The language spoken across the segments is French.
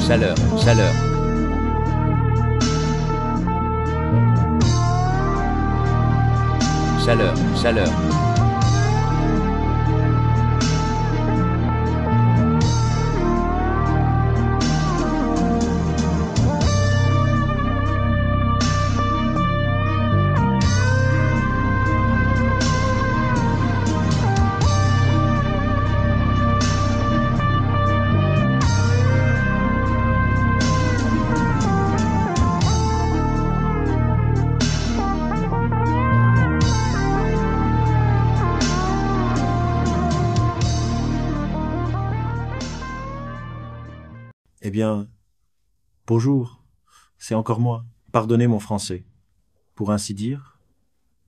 chaleur, chaleur. Chaleur, chaleur. Eh bien, bonjour, c'est encore moi. Pardonnez mon français, pour ainsi dire,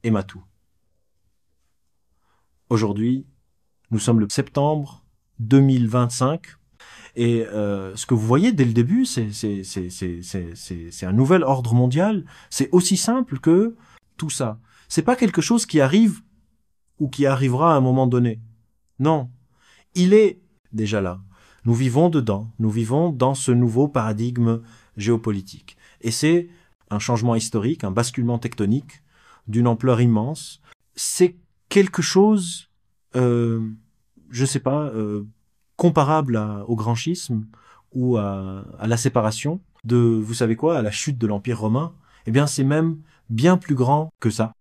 et ma toux. Aujourd'hui, nous sommes le septembre 2025, et ce que vous voyez dès le début, c'est un nouvel ordre mondial. C'est aussi simple que tout ça. C'est pas quelque chose qui arrive ou qui arrivera à un moment donné. Non, il est déjà là. Nous vivons dedans, nous vivons dans ce nouveau paradigme géopolitique. Et c'est un changement historique, un basculement tectonique d'une ampleur immense. C'est quelque chose, je sais pas, comparable au grand schisme ou à la séparation de, vous savez quoi, à la chute de l'Empire romain. Eh bien, c'est même bien plus grand que ça.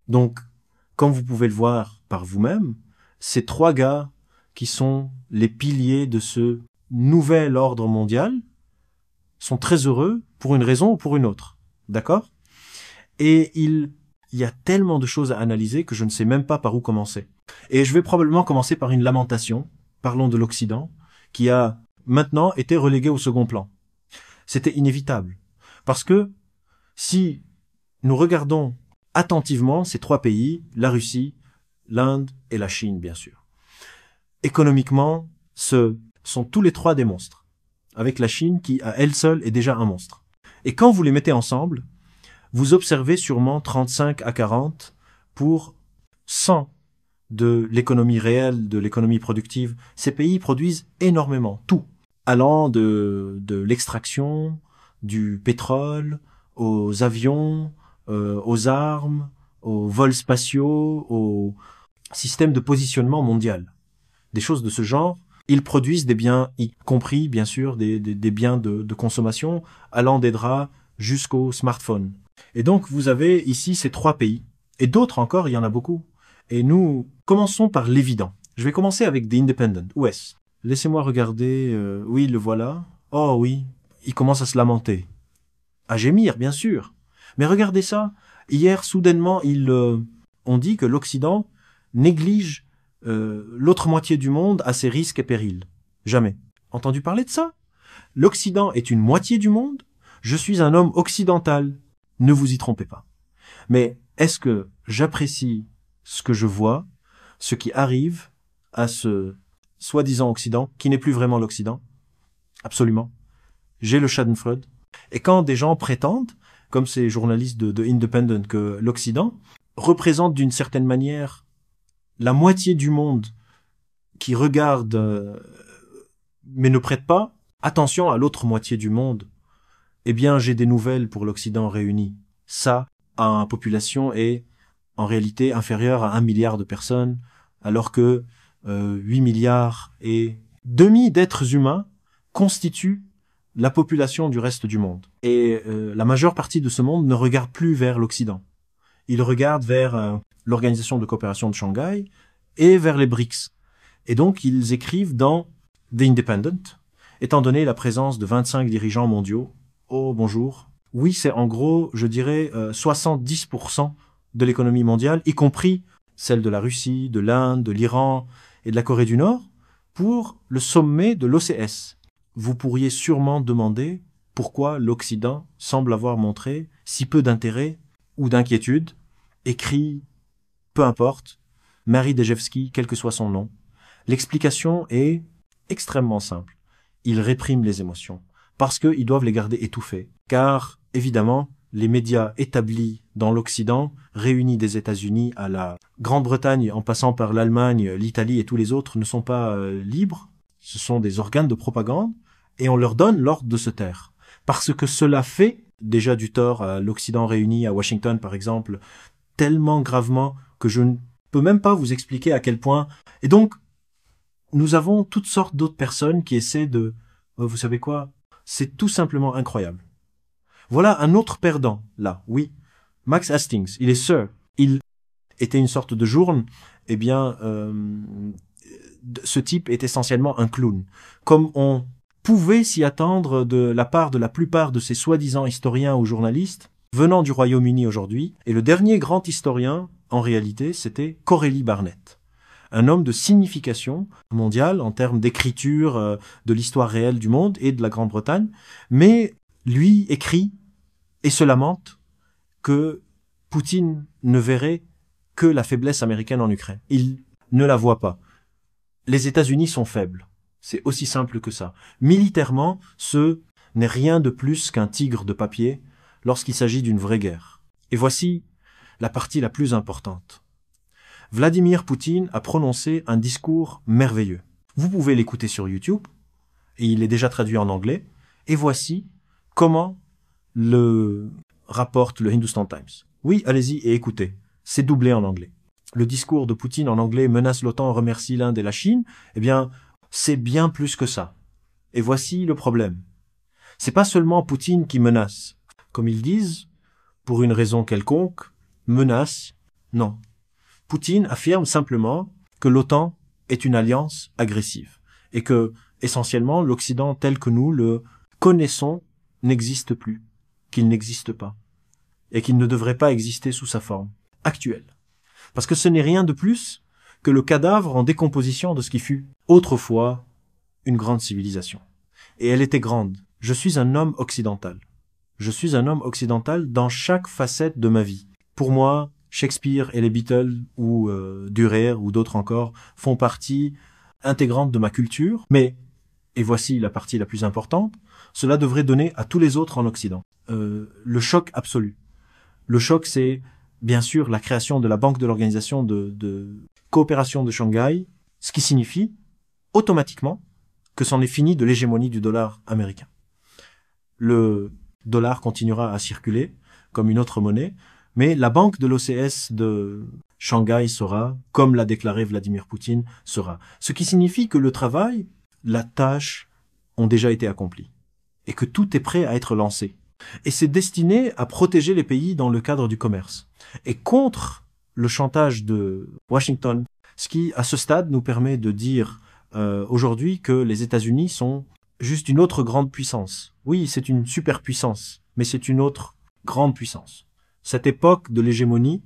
Donc, comme vous pouvez le voir par vous-même, ces trois gars qui sont les piliers de ce nouvel ordre mondial, sont très heureux pour une raison ou pour une autre. D'accord ? Et il y a tellement de choses à analyser que je ne sais même pas par où commencer. Et je vais probablement commencer par une lamentation. Parlons de l'Occident, qui a maintenant été relégué au second plan. C'était inévitable. Parce que si nous regardons attentivement ces trois pays, la Russie, l'Inde et la Chine, bien sûr, économiquement, ce sont tous les trois des monstres, avec la Chine qui, à elle seule, est déjà un monstre. Et quand vous les mettez ensemble, vous observez sûrement 35 à 40 pour 100 de l'économie réelle, de l'économie productive. Ces pays produisent énormément, tout, allant de l'extraction, du pétrole, aux avions, aux armes, aux vols spatiaux, au système de positionnement mondial. Des choses de ce genre. Ils produisent des biens, y compris, bien sûr, des biens de consommation, allant des draps jusqu'aux smartphones. Et donc, vous avez ici ces trois pays. Et d'autres encore, il y en a beaucoup. Et nous commençons par l'évident. Je vais commencer avec The Independent. Où est-ce ? Laissez-moi regarder. Oui, le voilà. Oh oui, il commence à se lamenter. À gémir, bien sûr. Mais regardez ça. Hier, soudainement, on dit que l'Occident néglige l'autre moitié du monde à ses risques et périls. Jamais. Entendu parler de ça ? L'Occident est une moitié du monde. Je suis un homme occidental. Ne vous y trompez pas. Mais est-ce que j'apprécie ce que je vois, ce qui arrive à ce soi-disant Occident, qui n'est plus vraiment l'Occident ? Absolument. J'ai le Schadenfreude. Et quand des gens prétendent, comme ces journalistes de Independent, que l'Occident représente d'une certaine manière la moitié du monde qui regarde mais ne prête pas attention à l'autre moitié du monde, eh bien j'ai des nouvelles pour l'Occident réuni. Ça, à une population est en réalité inférieure à 1 milliard de personnes, alors que 8 milliards et demi d'êtres humains constituent la population du reste du monde. Et la majeure partie de ce monde ne regarde plus vers l'Occident. Il regarde vers l'Organisation de coopération de Shanghai et vers les BRICS. Et donc, ils écrivent dans The Independent, étant donné la présence de 25 dirigeants mondiaux. Oh, bonjour. Oui, c'est en gros, je dirais, 70% de l'économie mondiale, y compris celle de la Russie, de l'Inde, de l'Iran et de la Corée du Nord, pour le sommet de l'OCS. Vous pourriez sûrement demander pourquoi l'Occident semble avoir montré si peu d'intérêt ou d'inquiétude, écrit, peu importe, Marie Dejevsky, quel que soit son nom. L'explication est extrêmement simple. Ils répriment les émotions, parce qu'ils doivent les garder étouffées. Car, évidemment, les médias établis dans l'Occident, réunis des États-Unis à la Grande-Bretagne, en passant par l'Allemagne, l'Italie et tous les autres, ne sont pas libres. Ce sont des organes de propagande, et on leur donne l'ordre de se taire. Parce que cela fait déjà du tort à l'Occident réuni, à Washington par exemple, tellement gravement que je ne peux même pas vous expliquer à quel point. Et donc, nous avons toutes sortes d'autres personnes qui essaient de... vous savez quoi? C'est tout simplement incroyable. Voilà un autre perdant, là, oui. Max Hastings, il est Sir. Il était une sorte de journe. Eh bien, ce type est essentiellement un clown. Comme on pouvait s'y attendre de la part de la plupart de ces soi-disant historiens ou journalistes venant du Royaume-Uni aujourd'hui. Et le dernier grand historien, en réalité, c'était Corélie Barnett. Un homme de signification mondiale en termes d'écriture de l'histoire réelle du monde et de la Grande-Bretagne, mais lui écrit et se lamente que Poutine ne verrait que la faiblesse américaine en Ukraine. Il ne la voit pas. Les États-Unis sont faibles. C'est aussi simple que ça. Militairement, ce n'est rien de plus qu'un tigre de papier lorsqu'il s'agit d'une vraie guerre. Et voici la partie la plus importante. Vladimir Poutine a prononcé un discours merveilleux. Vous pouvez l'écouter sur YouTube, et il est déjà traduit en anglais, et voici comment le rapporte le Hindustan Times. Oui, allez-y et écoutez, c'est doublé en anglais. Le discours de Poutine en anglais menace l'OTAN, remercie l'Inde et la Chine. Eh bien, c'est bien plus que ça. Et voici le problème. C'est pas seulement Poutine qui menace. Comme ils disent, pour une raison quelconque, menace, non. Poutine affirme simplement que l'OTAN est une alliance agressive et que, essentiellement, l'Occident tel que nous le connaissons n'existe plus, qu'il n'existe pas et qu'il ne devrait pas exister sous sa forme actuelle. Parce que ce n'est rien de plus que le cadavre en décomposition de ce qui fut autrefois une grande civilisation. Et elle était grande. Je suis un homme occidental. Je suis un homme occidental dans chaque facette de ma vie. Pour moi, Shakespeare et les Beatles ou Dürer ou d'autres encore font partie intégrante de ma culture, mais, et voici la partie la plus importante, cela devrait donner à tous les autres en Occident le choc absolu. Le choc, c'est bien sûr la création de la Banque de l'Organisation de coopération de Shanghai, ce qui signifie automatiquement que c'en est fini de l'hégémonie du dollar américain. Le dollar continuera à circuler comme une autre monnaie, mais la banque de l'OCS de Shanghai sera, comme l'a déclaré Vladimir Poutine, sera. Ce qui signifie que le travail, la tâche, ont déjà été accomplis. Et que tout est prêt à être lancé. Et c'est destiné à protéger les pays dans le cadre du commerce. Et contre le chantage de Washington, ce qui, à ce stade, nous permet de dire aujourd'hui que les États-Unis sont juste une autre grande puissance. Oui, c'est une superpuissance, mais c'est une autre grande puissance. Cette époque de l'hégémonie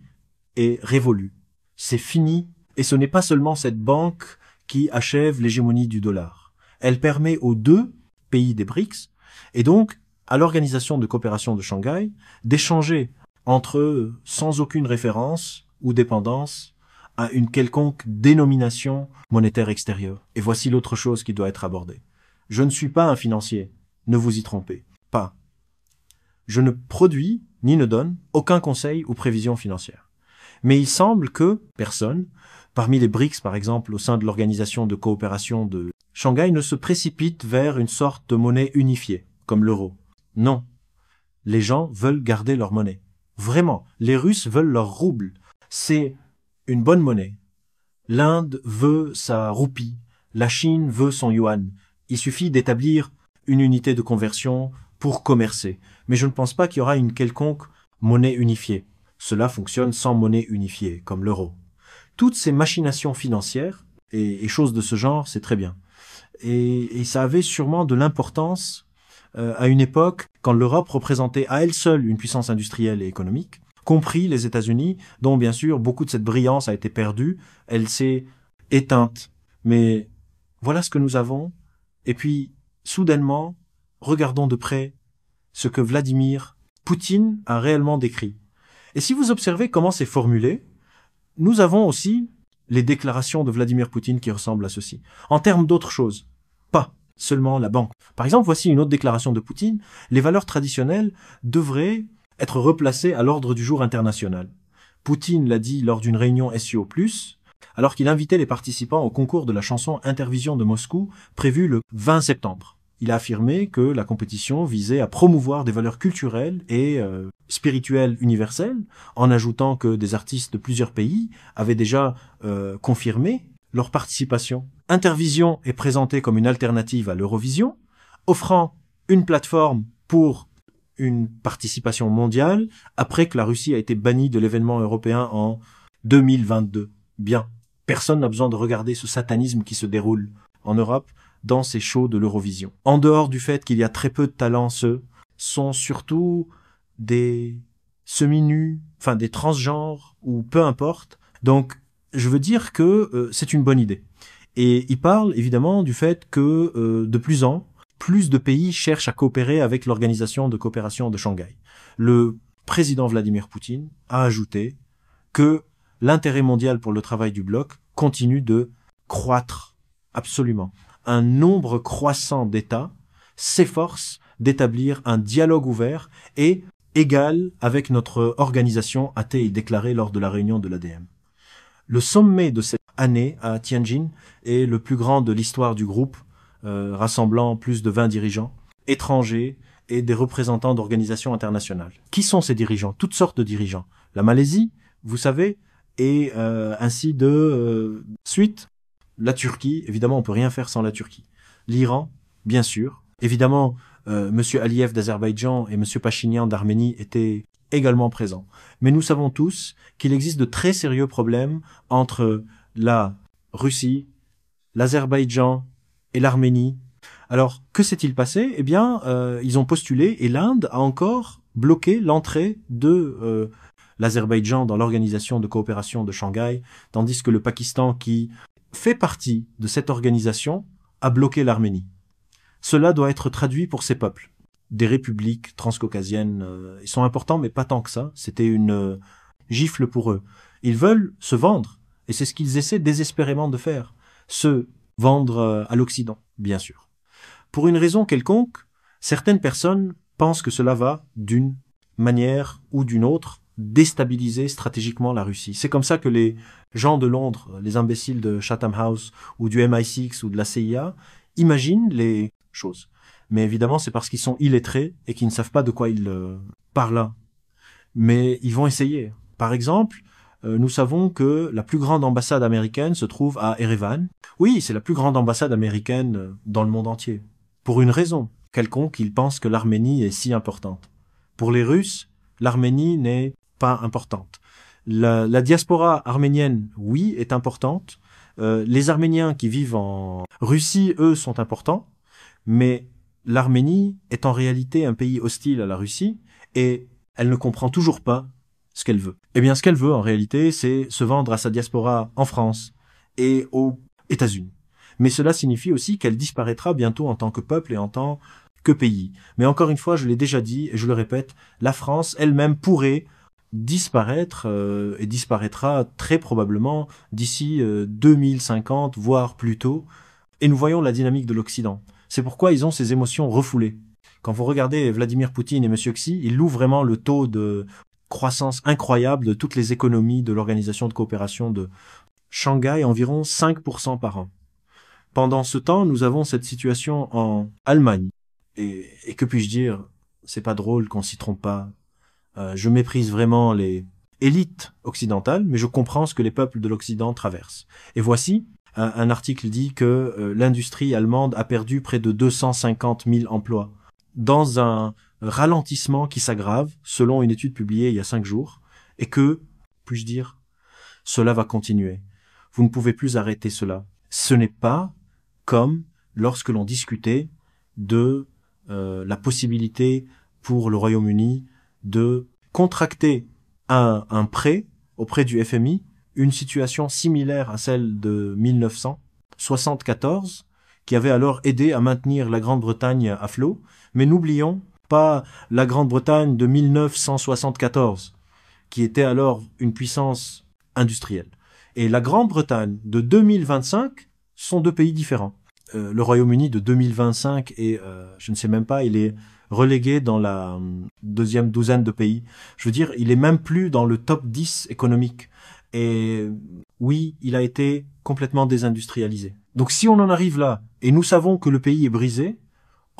est révolue. C'est fini. Et ce n'est pas seulement cette banque qui achève l'hégémonie du dollar. Elle permet aux deux pays des BRICS, et donc à l'Organisation de coopération de Shanghai, d'échanger entre eux sans aucune référence ou dépendance à une quelconque dénomination monétaire extérieure. Et voici l'autre chose qui doit être abordée. Je ne suis pas un financier, ne vous y trompez pas. Je ne produis ni ne donne aucun conseil ou prévision financière. Mais il semble que personne, parmi les BRICS par exemple, au sein de l'Organisation de coopération de Shanghai, ne se précipite vers une sorte de monnaie unifiée, comme l'euro. Non. Les gens veulent garder leur monnaie. Vraiment. Les Russes veulent leur rouble. C'est une bonne monnaie. L'Inde veut sa roupie. La Chine veut son yuan. Il suffit d'établir une unité de conversion pour commercer. Mais je ne pense pas qu'il y aura une quelconque monnaie unifiée. Cela fonctionne sans monnaie unifiée, comme l'euro. Toutes ces machinations financières et choses de ce genre, c'est très bien. Et ça avait sûrement de l'importance à une époque quand l'Europe représentait à elle seule une puissance industrielle et économique, compris les États-Unis, dont bien sûr beaucoup de cette brillance a été perdue, elle s'est éteinte. Mais voilà ce que nous avons. Et puis, soudainement, regardons de près ce que Vladimir Poutine a réellement décrit. Et si vous observez comment c'est formulé, nous avons aussi les déclarations de Vladimir Poutine qui ressemblent à ceci. En termes d'autres choses, pas seulement la banque. Par exemple, voici une autre déclaration de Poutine. Les valeurs traditionnelles devraient être replacées à l'ordre du jour international. Poutine l'a dit lors d'une réunion SEO+, alors qu'il invitait les participants au concours de la chanson Intervision de Moscou, prévu le 20 septembre. il a affirmé que la compétition visait à promouvoir des valeurs culturelles et spirituelles universelles, en ajoutant que des artistes de plusieurs pays avaient déjà confirmé leur participation. Intervision est présentée comme une alternative à l'Eurovision, offrant une plateforme pour une participation mondiale après que la Russie a été bannie de l'événement européen en 2022. Bien, personne n'a besoin de regarder ce satanisme qui se déroule en Europe dans ces shows de l'Eurovision. En dehors du fait qu'il y a très peu de talents, ceux sont surtout des semi-nus, enfin des transgenres ou peu importe. Donc, je veux dire que c'est une bonne idée. Et il parle évidemment du fait que de plus de pays cherchent à coopérer avec l'Organisation de coopération de Shanghai. Le président Vladimir Poutine a ajouté que l'intérêt mondial pour le travail du bloc continue de croître absolument. Un nombre croissant d'États s'efforcent d'établir un dialogue ouvert et égal avec notre organisation, a-t-il déclaré lors de la réunion de l'ADM. Le sommet de cette année à Tianjin est le plus grand de l'histoire du groupe, rassemblant plus de 20 dirigeants étrangers et des représentants d'organisations internationales. Qui sont ces dirigeants? Toutes sortes de dirigeants. La Malaisie, vous savez, et ainsi de suite. La Turquie, évidemment, on peut rien faire sans la Turquie. L'Iran, bien sûr. Évidemment, Monsieur Aliyev d'Azerbaïdjan et Monsieur Pachinian d'Arménie étaient également présents. Mais nous savons tous qu'il existe de très sérieux problèmes entre la Russie, l'Azerbaïdjan et l'Arménie. Alors, que s'est-il passé? Eh bien, ils ont postulé et l'Inde a encore bloqué l'entrée de l'Azerbaïdjan dans l'Organisation de coopération de Shanghai, tandis que le Pakistan, qui fait partie de cette organisation, a bloqué l'Arménie. Cela doit être traduit pour ces peuples. Des républiques transcaucasiennes, ils sont importants, mais pas tant que ça. C'était une gifle pour eux. Ils veulent se vendre, et c'est ce qu'ils essaient désespérément de faire. Se vendre à l'Occident, bien sûr. Pour une raison quelconque, certaines personnes pensent que cela va, d'une manière ou d'une autre, déstabiliser stratégiquement la Russie. C'est comme ça que les gens de Londres, les imbéciles de Chatham House ou du MI6 ou de la CIA, imaginent les choses. Mais évidemment, c'est parce qu'ils sont illettrés et qu'ils ne savent pas de quoi ils parlent là. Mais ils vont essayer. Par exemple, nous savons que la plus grande ambassade américaine se trouve à Erevan. Oui, c'est la plus grande ambassade américaine dans le monde entier. Pour une raison quelconque, ils pensent que l'Arménie est si importante. Pour les Russes, l'Arménie n'est pas importante. La diaspora arménienne, oui, est importante. Les Arméniens qui vivent en Russie, eux, sont importants. Mais l'Arménie est en réalité un pays hostile à la Russie et elle ne comprend toujours pas ce qu'elle veut. Eh bien, ce qu'elle veut, en réalité, c'est se vendre à sa diaspora en France et aux États-Unis. Mais cela signifie aussi qu'elle disparaîtra bientôt en tant que peuple et en tant que pays. Mais encore une fois, je l'ai déjà dit et je le répète, la France elle-même pourrait disparaître et disparaîtra très probablement d'ici 2050, voire plus tôt. Et nous voyons la dynamique de l'Occident. C'est pourquoi ils ont ces émotions refoulées. Quand vous regardez Vladimir Poutine et M. Xi, ils louent vraiment le taux de croissance incroyable de toutes les économies de l'Organisation de coopération de Shanghai, environ 5% par an. Pendant ce temps, nous avons cette situation en Allemagne. Et que puis-je dire? C'est pas drôle qu'on s'y trompe pas. Je méprise vraiment les élites occidentales, mais je comprends ce que les peuples de l'Occident traversent. Et voici, un article dit que l'industrie allemande a perdu près de 250 000 emplois dans un ralentissement qui s'aggrave, selon une étude publiée il y a 5 jours, et que, puis-je dire, cela va continuer. Vous ne pouvez plus arrêter cela. Ce n'est pas comme lorsque l'on discutait de la possibilité pour le Royaume-Uni de contracter un prêt auprès du FMI, une situation similaire à celle de 1974, qui avait alors aidé à maintenir la Grande-Bretagne à flot. Mais n'oublions pas la Grande-Bretagne de 1974, qui était alors une puissance industrielle. Et la Grande-Bretagne de 2025 sont deux pays différents. Le Royaume-Uni de 2025 et je ne sais même pas, il est relégué dans la deuxième douzaine de pays. Je veux dire, il est même plus dans le top 10 économique. Et oui, il a été complètement désindustrialisé. Donc si on en arrive là, et nous savons que le pays est brisé,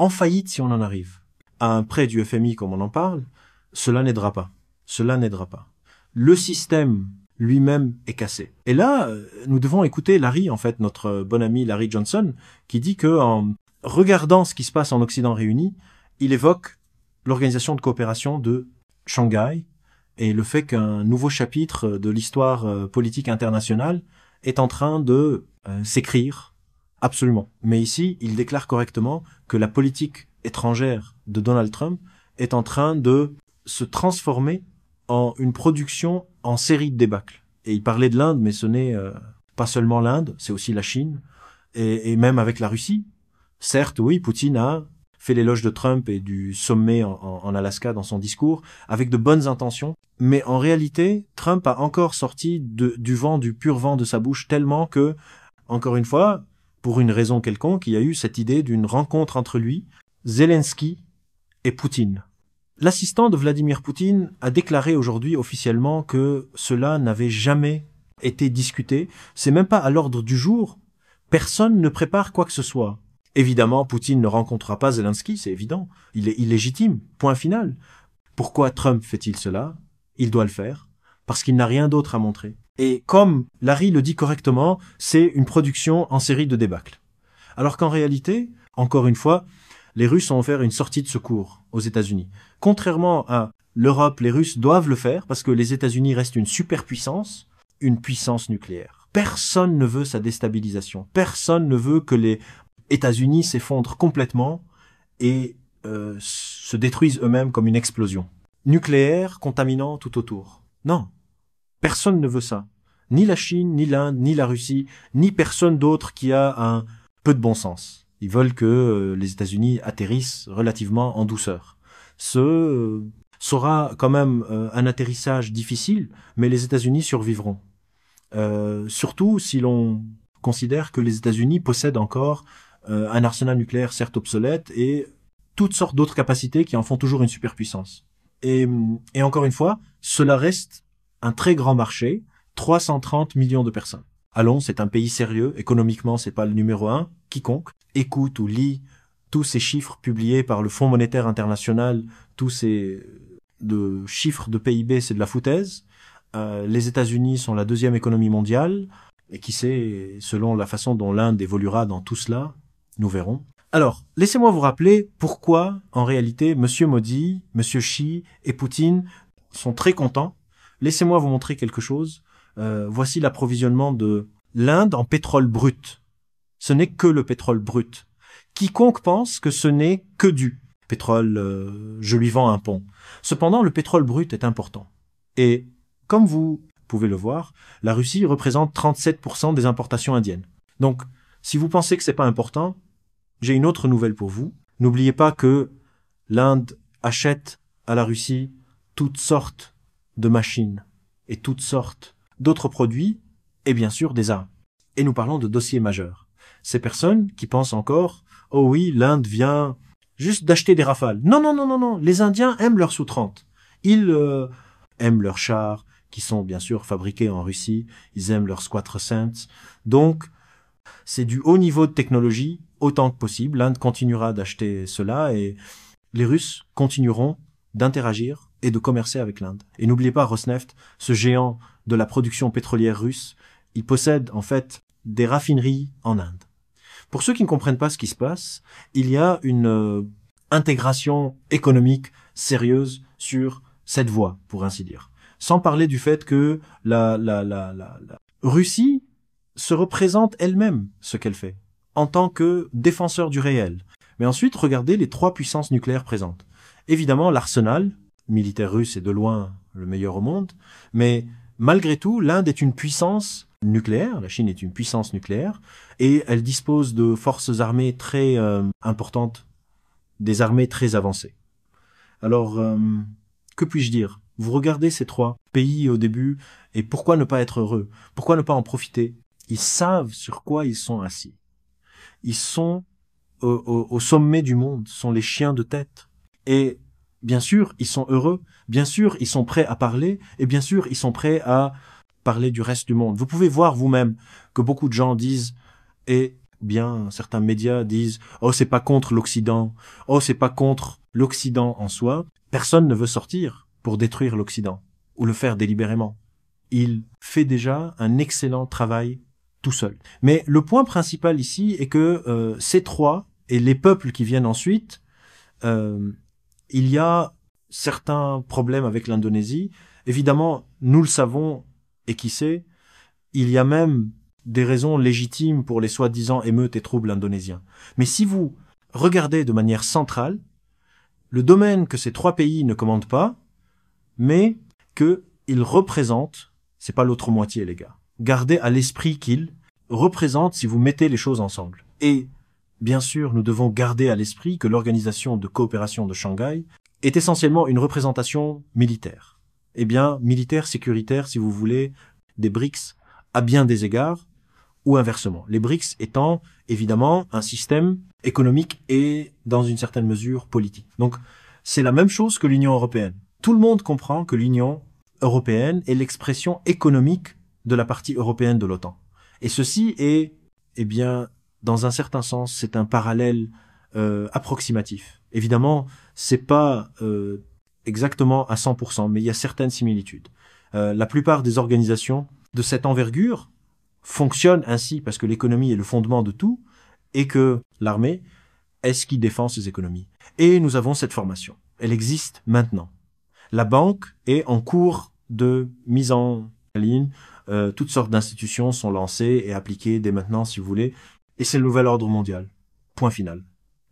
en faillite si on en arrive à un prêt du FMI comme on en parle, cela n'aidera pas. Cela n'aidera pas. Le système lui-même est cassé. Et là, nous devons écouter Larry, en fait, notre bon ami Larry Johnson, qui dit que en regardant ce qui se passe en Occident réuni, il évoque l'organisation de coopération de Shanghai et le fait qu'un nouveau chapitre de l'histoire politique internationale est en train de s'écrire. Absolument. Mais ici, il déclare correctement que la politique étrangère de Donald Trump est en train de se transformer en une production en série de débâcles. Et il parlait de l'Inde, mais ce n'est pas seulement l'Inde, c'est aussi la Chine, et même avec la Russie. Certes, oui, Poutine a fait l'éloge de Trump et du sommet en Alaska dans son discours, avec de bonnes intentions, mais en réalité, Trump a encore sorti du pur vent de sa bouche tellement que, encore une fois, pour une raison quelconque, il y a eu cette idée d'une rencontre entre lui, Zelensky et Poutine. L'assistant de Vladimir Poutine a déclaré aujourd'hui officiellement que cela n'avait jamais été discuté. C'est même pas à l'ordre du jour. Personne ne prépare quoi que ce soit. Évidemment, Poutine ne rencontrera pas Zelensky, c'est évident. Il est illégitime. Point final. Pourquoi Trump fait-il cela? Il doit le faire. Parce qu'il n'a rien d'autre à montrer. Et comme Larry le dit correctement, c'est une production en série de débâcles. Alors qu'en réalité, encore une fois, les Russes ont offert une sortie de secours aux États-Unis. Contrairement à l'Europe, les Russes doivent le faire parce que les États-Unis restent une superpuissance, une puissance nucléaire. Personne ne veut sa déstabilisation. Personne ne veut que les États-Unis s'effondrent complètement et se détruisent eux-mêmes comme une explosion. Nucléaire, contaminant tout autour. Non. Personne ne veut ça. Ni la Chine, ni l'Inde, ni la Russie, ni personne d'autre qui a un peu de bon sens. Ils veulent que les États-Unis atterrissent relativement en douceur. Ce sera quand même un atterrissage difficile, mais les États-Unis survivront. Surtout si l'on considère que les États-Unis possèdent encore un arsenal nucléaire certes obsolète et toutes sortes d'autres capacités qui en font toujours une superpuissance. Et encore une fois, cela reste un très grand marché, 330 millions de personnes. Allons, c'est un pays sérieux, économiquement c'est pas le numéro 1, quiconque écoute ou lit tous ces chiffres publiés par le Fonds monétaire international, tous ces chiffres de PIB, c'est de la foutaise. Les États-Unis sont la deuxième économie mondiale, et qui sait, selon la façon dont l'Inde évoluera dans tout cela, nous verrons. Alors, laissez-moi vous rappeler pourquoi, en réalité, Monsieur Modi, Monsieur Xi et Poutine sont très contents. Laissez-moi vous montrer quelque chose. Voici l'approvisionnement de l'Inde en pétrole brut. Ce n'est que le pétrole brut. Quiconque pense que ce n'est que du pétrole, je lui vends un pont. Cependant, le pétrole brut est important. Et comme vous pouvez le voir, la Russie représente 37% des importations indiennes. Donc, si vous pensez que c'est pas important, j'ai une autre nouvelle pour vous. N'oubliez pas que l'Inde achète à la Russie toutes sortes de machines et toutes sortes d'autres produits et bien sûr des armes. Et nous parlons de dossiers majeurs. Ces personnes qui pensent encore « Oh oui, l'Inde vient juste d'acheter des Rafales ». Non, non, non, non, non. Les Indiens aiment leurs Su-30. Ils aiment leurs chars qui sont bien sûr fabriqués en Russie. Ils aiment leurs Squadrons. Donc, c'est du haut niveau de technologie autant que possible. L'Inde continuera d'acheter cela et les Russes continueront d'interagir et de commercer avec l'Inde. Et n'oubliez pas Rosneft, ce géant de la production pétrolière russe, il possède en fait des raffineries en Inde. Pour ceux qui ne comprennent pas ce qui se passe, il y a une intégration économique sérieuse sur cette voie, pour ainsi dire. Sans parler du fait que la Russie se représente elle-même ce qu'elle fait, en tant que défenseur du réel. Mais ensuite, regardez les trois puissances nucléaires présentes. Évidemment, l'arsenal militaire russe est de loin le meilleur au monde, mais malgré tout, l'Inde est une puissance nucléaire, la Chine est une puissance nucléaire, et elle dispose de forces armées très importantes, des armées très avancées. Alors, que puis-je dire? Vous regardez ces trois pays au début, et pourquoi ne pas être heureux? Pourquoi ne pas en profiter? Ils savent sur quoi ils sont assis. Ils sont au sommet du monde, sont les chiens de tête. Et bien sûr, ils sont heureux, bien sûr, ils sont prêts à parler, et bien sûr, ils sont prêts à parler du reste du monde. Vous pouvez voir vous-même que beaucoup de gens disent « Et ou bien certains médias disent « Oh, c'est pas contre l'Occident. Oh, c'est pas contre l'Occident en soi. » Personne ne veut sortir pour détruire l'Occident ou le faire délibérément. Il fait déjà un excellent travail tout seul. Mais le point principal ici est que ces trois et les peuples qui viennent ensuite, il y a certains problèmes avec l'Indonésie. Évidemment, nous le savons, et qui sait, il y a même des raisons légitimes pour les soi-disant émeutes et troubles indonésiens. Mais si vous regardez de manière centrale, le domaine que ces trois pays ne commandent pas, mais qu'ils représentent, c'est pas l'autre moitié les gars, gardez à l'esprit qu'ils représentent si vous mettez les choses ensemble. Et bien sûr, nous devons garder à l'esprit que l'organisation de coopération de Shanghai est essentiellement une représentation militaire. Eh bien, militaire, sécuritaire, si vous voulez, des BRICS à bien des égards, ou inversement. Les BRICS étant, évidemment, un système économique et, dans une certaine mesure, politique. Donc, c'est la même chose que l'Union européenne. Tout le monde comprend que l'Union européenne est l'expression économique de la partie européenne de l'OTAN. Et ceci est, eh bien, dans un certain sens, c'est un parallèle approximatif. Évidemment, c'est pas exactement à 100%, mais il y a certaines similitudes. La plupart des organisations de cette envergure fonctionnent ainsi parce que l'économie est le fondement de tout et que l'armée est ce qui défend ces économies. Et nous avons cette formation. Elle existe maintenant. La banque est en cours de mise en ligne. Toutes sortes d'institutions sont lancées et appliquées dès maintenant, si vous voulez. Et c'est le nouvel ordre mondial. Point final.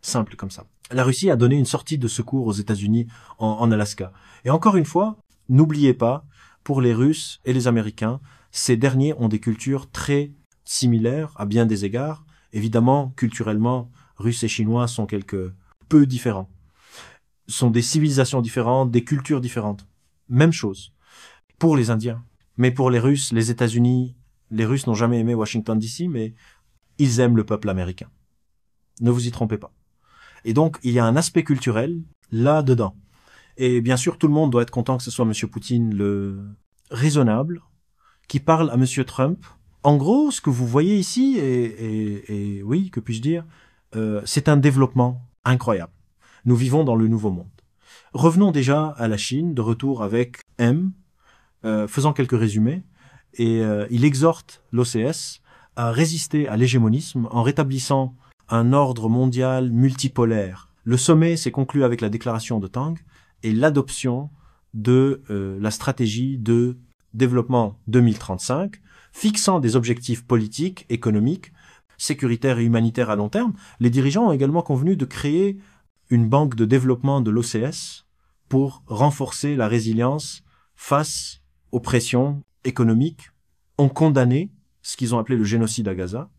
Simple comme ça. La Russie a donné une sortie de secours aux États-Unis en Alaska. Et encore une fois, n'oubliez pas, pour les Russes et les Américains, ces derniers ont des cultures très similaires à bien des égards. Évidemment, culturellement, Russes et Chinois sont quelque peu différents. Sont des civilisations différentes, des cultures différentes. Même chose pour les Indiens. Mais pour les Russes, les États-Unis, les Russes n'ont jamais aimé Washington DC, mais ils aiment le peuple américain. Ne vous y trompez pas. Et donc, il y a un aspect culturel là-dedans. Et bien sûr, tout le monde doit être content que ce soit M. Poutine le raisonnable, qui parle à M. Trump. En gros, ce que vous voyez ici, et oui, que puis-je dire, c'est un développement incroyable. Nous vivons dans le nouveau monde. Revenons déjà à la Chine, de retour avec M, faisant quelques résumés, et il exhorte l'OCS à résister à l'hégémonisme en rétablissant un ordre mondial multipolaire. Le sommet s'est conclu avec la déclaration de Tang et l'adoption de la stratégie de développement 2035, fixant des objectifs politiques, économiques, sécuritaires et humanitaires à long terme. Les dirigeants ont également convenu de créer une banque de développement de l'OCS pour renforcer la résilience face aux pressions économiques, ont condamné ce qu'ils ont appelé le génocide à Gaza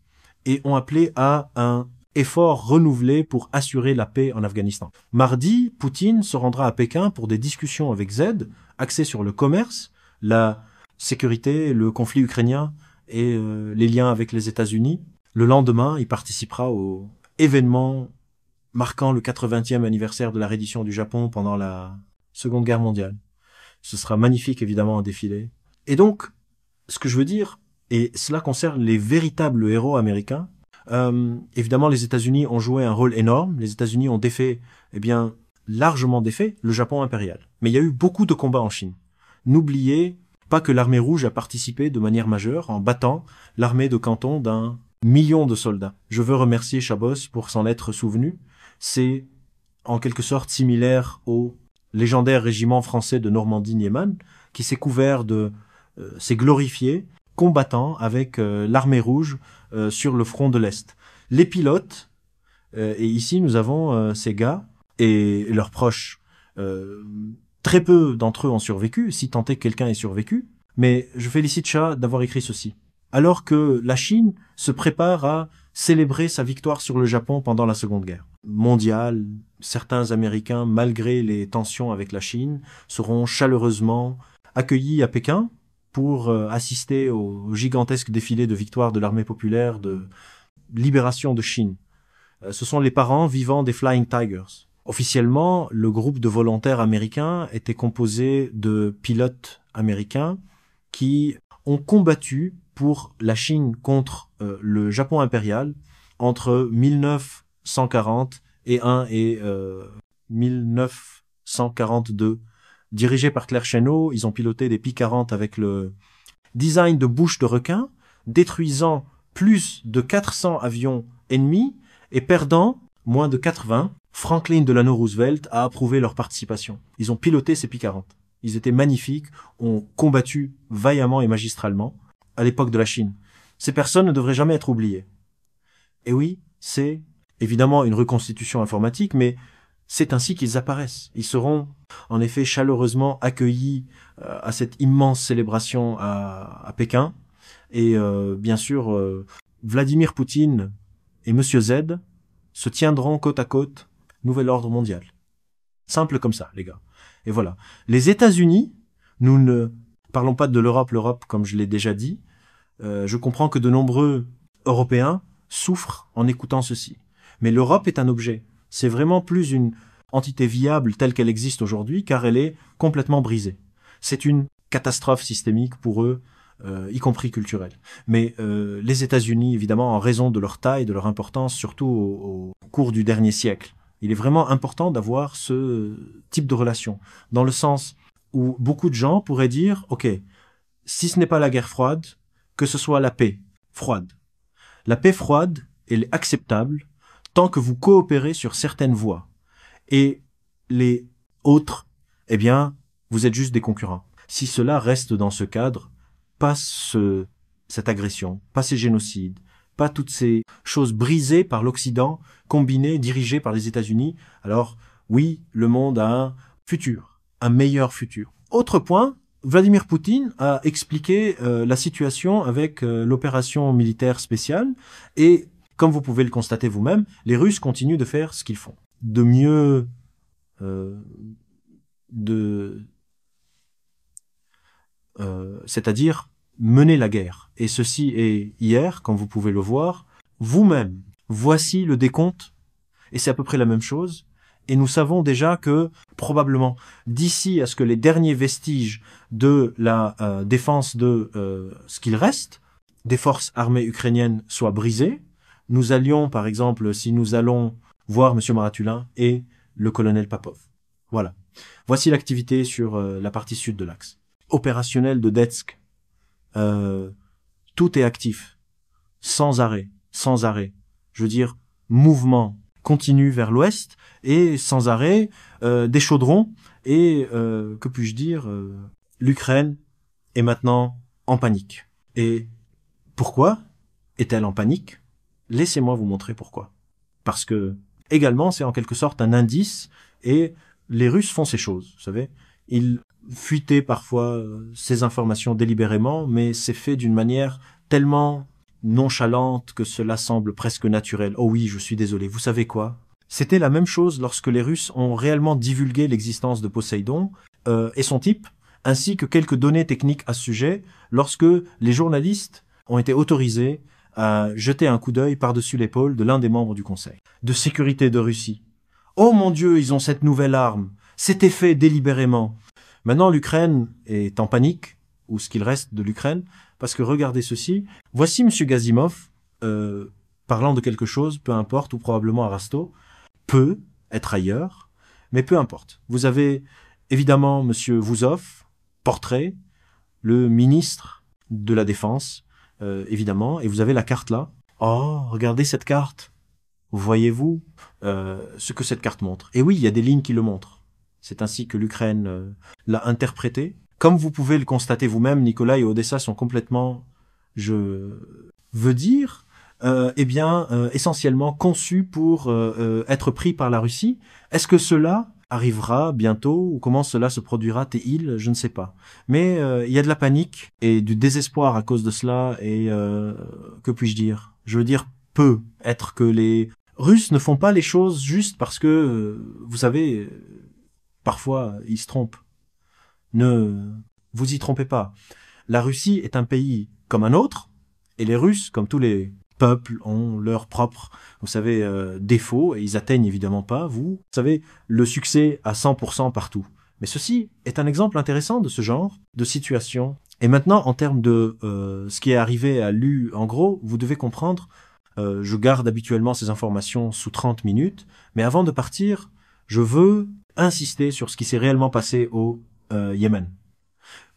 et ont appelé à un effort renouvelé pour assurer la paix en Afghanistan. Mardi, Poutine se rendra à Pékin pour des discussions avec Z, axées sur le commerce, la sécurité, le conflit ukrainien et les liens avec les États-Unis. Le lendemain, il participera au événement marquant le 80e anniversaire de la reddition du Japon pendant la Seconde Guerre mondiale. Ce sera magnifique, évidemment, un défilé. Et donc, ce que je veux dire, et cela concerne les véritables héros américains, évidemment, les États-Unis ont joué un rôle énorme. Les États-Unis ont défait, eh bien, largement défait le Japon impérial. Mais il y a eu beaucoup de combats en Chine. N'oubliez pas que l'armée rouge a participé de manière majeure en battant l'armée de Canton d'1 million de soldats. Je veux remercier Chabos pour s'en être souvenu. C'est en quelque sorte similaire au légendaire régiment français de Normandie-Nieman, qui s'est couvert de, s'est glorifié, combattant avec l'armée rouge sur le front de l'Est. Les pilotes, et ici nous avons ces gars et leurs proches, très peu d'entre eux ont survécu, si tant est que quelqu'un ait survécu, mais je félicite Shah d'avoir écrit ceci. Alors que la Chine se prépare à célébrer sa victoire sur le Japon pendant la Seconde Guerre mondiale, certains Américains, malgré les tensions avec la Chine, seront chaleureusement accueillis à Pékin pour assister au gigantesque défilé de victoire de l'armée populaire de libération de Chine. Ce sont les parents vivants des Flying Tigers. Officiellement, le groupe de volontaires américains était composé de pilotes américains qui ont combattu pour la Chine contre le Japon impérial entre 1941 et 1942. Dirigés par Claire Chénault, ils ont piloté des Pi-40 avec le design de bouche de requin, détruisant plus de 400 avions ennemis et perdant moins de 80. Franklin Delano Roosevelt a approuvé leur participation. Ils ont piloté ces Pi-40. Ils étaient magnifiques, ont combattu vaillamment et magistralement à l'époque de la Chine. Ces personnes ne devraient jamais être oubliées. Et oui, c'est évidemment une reconstitution informatique, mais c'est ainsi qu'ils apparaissent. Ils seront en effet chaleureusement accueillis à cette immense célébration à Pékin. Et bien sûr, Vladimir Poutine et Monsieur Z se tiendront côte à côte, nouvel ordre mondial. Simple comme ça, les gars. Et voilà. Les États-Unis, nous ne parlons pas de l'Europe, comme je l'ai déjà dit. Je comprends que de nombreux Européens souffrent en écoutant ceci. Mais l'Europe est un objet. C'est vraiment plus une entité viable telle qu'elle existe aujourd'hui, car elle est complètement brisée. C'est une catastrophe systémique pour eux, y compris culturelle. Mais les États-Unis, évidemment, en raison de leur taille, de leur importance, surtout au cours du dernier siècle, il est vraiment important d'avoir ce type de relation, dans le sens où beaucoup de gens pourraient dire, ok, si ce n'est pas la guerre froide, que ce soit la paix froide. La paix froide, elle est acceptable tant que vous coopérez sur certaines voies. Et les autres, eh bien, vous êtes juste des concurrents. Si cela reste dans ce cadre, pas cette agression, pas ces génocides, pas toutes ces choses brisées par l'Occident, combinées, dirigées par les États-Unis, alors oui, le monde a un futur, un meilleur futur. Autre point, Vladimir Poutine a expliqué la situation avec l'opération militaire spéciale et, comme vous pouvez le constater vous-même, les Russes continuent de faire ce qu'ils font. De mieux... c'est-à-dire mener la guerre. Et ceci est hier, comme vous pouvez le voir, vous-même. Voici le décompte, et c'est à peu près la même chose. Et nous savons déjà que, probablement, d'ici à ce que les derniers vestiges de la défense de ce qu'il reste, des forces armées ukrainiennes soient brisés, nous allions, par exemple, si nous allons voir M. Maratulin et le colonel Papov. Voilà. Voici l'activité sur la partie sud de l'axe. Opérationnel de Donetsk. Tout est actif. Sans arrêt. Sans arrêt. Je veux dire, mouvement continue vers l'ouest et sans arrêt des chaudrons et que puis-je dire, l'Ukraine est maintenant en panique. Et pourquoi est-elle en panique? Laissez-moi vous montrer pourquoi. Parce que également c'est en quelque sorte un indice et les Russes font ces choses, vous savez. Ils fuitaient parfois ces informations délibérément, mais c'est fait d'une manière tellement nonchalante que cela semble presque naturel. Oh oui, je suis désolé. Vous savez quoi? C'était la même chose lorsque les Russes ont réellement divulgué l'existence de Poséidon et son type, ainsi que quelques données techniques à ce sujet, lorsque les journalistes ont été autorisés à jeter un coup d'œil par-dessus l'épaule de l'un des membres du Conseil de sécurité de Russie. Oh mon Dieu, ils ont cette nouvelle arme. C'était fait délibérément. Maintenant, l'Ukraine est en panique, ou ce qu'il reste de l'Ukraine, parce que regardez ceci. Voici M. Gazimov parlant de quelque chose, peu importe, ou probablement à Rasto, peut être ailleurs, mais peu importe. Vous avez évidemment M. Vouzov, portrait, le ministre de la Défense, évidemment, et vous avez la carte là. Oh, regardez cette carte. Voyez-vous ce que cette carte montre? Et oui, il y a des lignes qui le montrent. C'est ainsi que l'Ukraine l'a interprété. Comme vous pouvez le constater vous-même, Nicolas et Odessa sont complètement, je veux dire, essentiellement conçus pour être pris par la Russie. Est-ce que cela arrivera bientôt ou comment cela se produira-t-il? Je ne sais pas. Mais il y a de la panique et du désespoir à cause de cela et que puis-je dire? Je veux dire peut être que les Russes ne font pas les choses juste parce que, vous savez, parfois ils se trompent. Ne vous y trompez pas. La Russie est un pays comme un autre, et les Russes, comme tous les peuples, ont leurs propres, vous savez, défauts, et ils atteignent évidemment pas, vous savez, le succès à 100% partout. Mais ceci est un exemple intéressant de ce genre de situation. Et maintenant, en termes de ce qui est arrivé à l'U, en gros, vous devez comprendre Je garde habituellement ces informations sous 30 minutes, mais avant de partir, je veux insister sur ce qui s'est réellement passé au Yémen.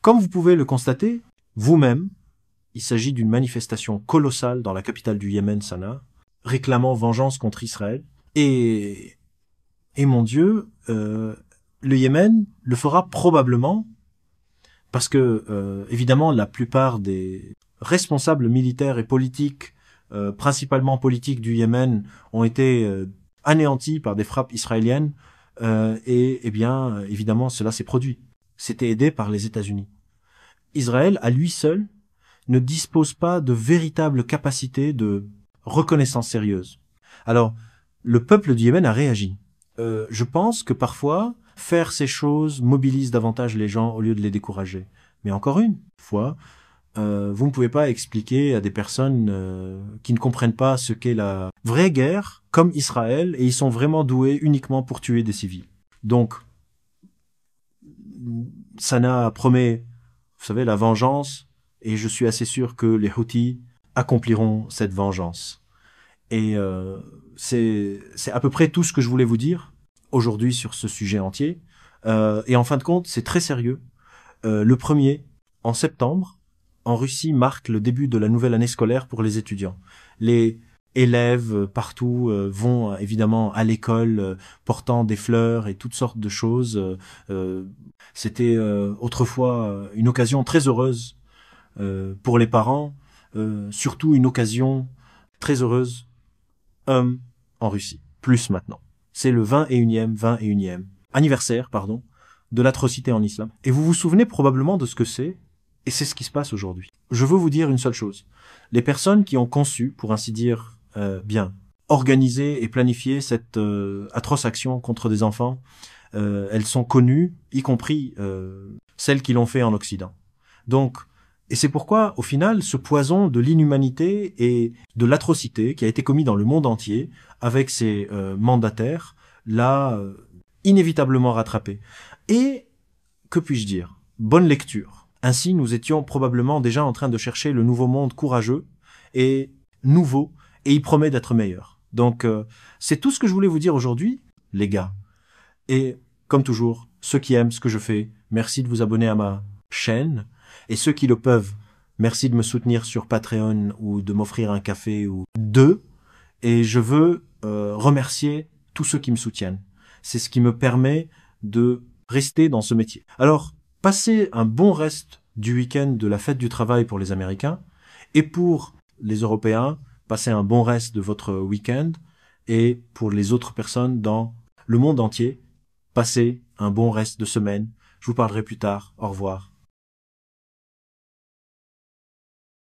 Comme vous pouvez le constater, vous-même, il s'agit d'une manifestation colossale dans la capitale du Yémen, Sanaa, réclamant vengeance contre Israël. Et mon Dieu, le Yémen le fera probablement parce que, évidemment, la plupart des responsables militaires et politiques, principalement politiques du Yémen, ont été anéantis par des frappes israéliennes. Et eh bien, évidemment, cela s'est produit. C'était aidé par les États-Unis. Israël, à lui seul, ne dispose pas de véritable capacité de reconnaissance sérieuse. Alors, le peuple du Yémen a réagi. Je pense que parfois, faire ces choses mobilise davantage les gens au lieu de les décourager. Mais encore une fois, vous ne pouvez pas expliquer à des personnes qui ne comprennent pas ce qu'est la vraie guerre, comme Israël, et ils sont vraiment doués uniquement pour tuer des civils. Donc, Sanaa promet, vous savez, la vengeance, et je suis assez sûr que les Houthis accompliront cette vengeance. Et c'est à peu près tout ce que je voulais vous dire aujourd'hui sur ce sujet entier. Et en fin de compte, c'est très sérieux. Le 1er, en septembre, en Russie, marque le début de la nouvelle année scolaire pour les étudiants. Les élèves partout vont évidemment à l'école portant des fleurs et toutes sortes de choses. C'était autrefois une occasion très heureuse pour les parents, surtout une occasion très heureuse en Russie, plus maintenant. C'est le 21e anniversaire, de l'atrocité en islam. Et vous vous souvenez probablement de ce que c'est, et c'est ce qui se passe aujourd'hui. Je veux vous dire une seule chose. Les personnes qui ont conçu, pour ainsi dire, organisé et planifié cette atroce action contre des enfants, elles sont connues, y compris celles qui l'ont fait en Occident. Donc, et c'est pourquoi, au final, ce poison de l'inhumanité et de l'atrocité qui a été commis dans le monde entier, avec ses mandataires, l'a inévitablement rattrapé. Et, que puis-je dire? Bonne lecture. Ainsi, nous étions probablement déjà en train de chercher le nouveau monde courageux et nouveau, et il promet d'être meilleur. Donc, c'est tout ce que je voulais vous dire aujourd'hui, les gars. Et, comme toujours, ceux qui aiment ce que je fais, merci de vous abonner à ma chaîne. Et ceux qui le peuvent, merci de me soutenir sur Patreon ou de m'offrir un café ou deux. Et je veux remercier tous ceux qui me soutiennent. C'est ce qui me permet de rester dans ce métier. Alors, passez un bon reste du week-end de la fête du travail pour les Américains. Et pour les Européens, passez un bon reste de votre week-end. Et pour les autres personnes dans le monde entier, passez un bon reste de semaine. Je vous parlerai plus tard. Au revoir.